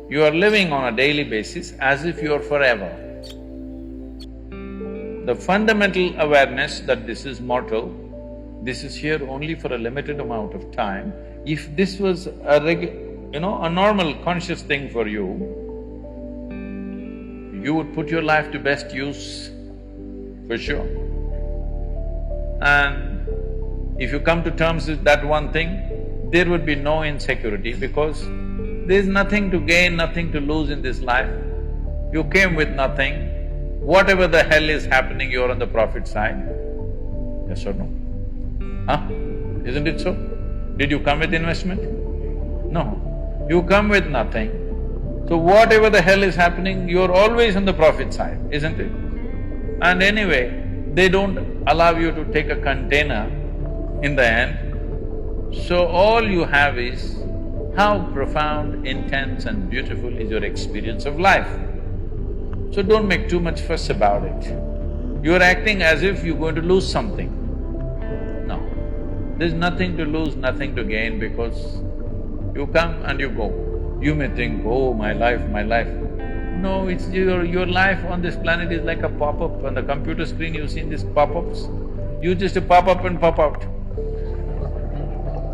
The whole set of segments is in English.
You are living on a daily basis as if you are forever. The fundamental awareness that this is mortal, this is here only for a limited amount of time. If this was a normal conscious thing for you, you would put your life to best use, for sure. And if you come to terms with that one thing, there would be no insecurity because there's nothing to gain, nothing to lose in this life. You came with nothing. Whatever the hell is happening, you're on the profit side. Yes or no? Huh? Isn't it so? Did you come with investment? No. You come with nothing. So whatever the hell is happening, you're always on the profit side, isn't it? And anyway, they don't allow you to take a container in the end. So all you have is how profound, intense and beautiful is your experience of life. So don't make too much fuss about it. You're acting as if you're going to lose something. No, there's nothing to lose, nothing to gain because you come and you go. You may think, oh, my life, my life. No, it's your life on this planet is like a pop-up. On the computer screen you've seen these pop-ups. You just pop up and pop out.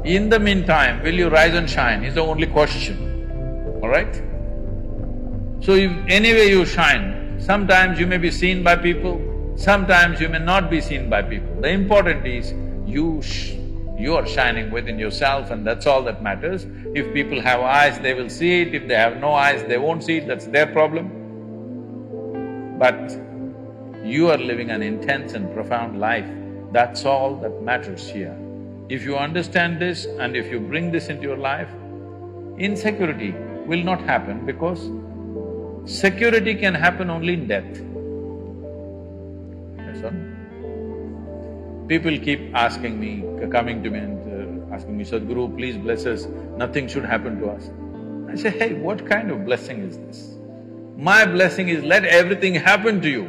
In the meantime, will you rise and shine is the only question, all right? So if anyway you shine, sometimes you may be seen by people, sometimes you may not be seen by people. The important is you are shining within yourself and that's all that matters. If people have eyes, they will see it. If they have no eyes, they won't see it, that's their problem. But you are living an intense and profound life, that's all that matters here. If you understand this and if you bring this into your life, insecurity will not happen because security can happen only in death. Yes or no? People keep asking me, coming to me and asking me, Sadhguru, please bless us, nothing should happen to us. I say, hey, what kind of blessing is this? My blessing is let everything happen to you.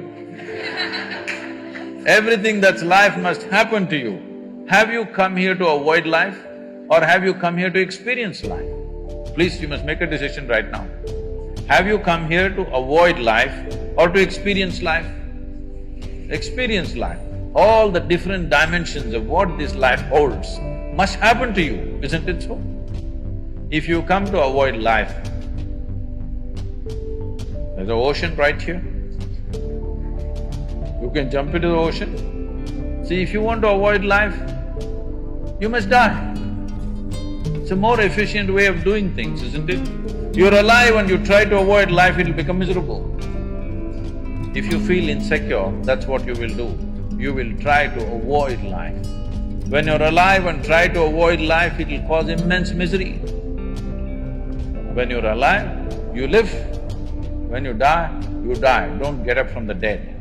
Everything that's life must happen to you. Have you come here to avoid life or have you come here to experience life? Please, you must make a decision right now. Have you come here to avoid life or to experience life? Experience life. All the different dimensions of what this life holds must happen to you, isn't it so? If you come to avoid life, there's an ocean right here. You can jump into the ocean. See, if you want to avoid life, you must die. It's a more efficient way of doing things, isn't it? You're alive and you try to avoid life, it'll become miserable. If you feel insecure, that's what you will do. You will try to avoid life. When you're alive and try to avoid life, it'll cause immense misery. When you're alive, you live. When you die, don't get up from the dead.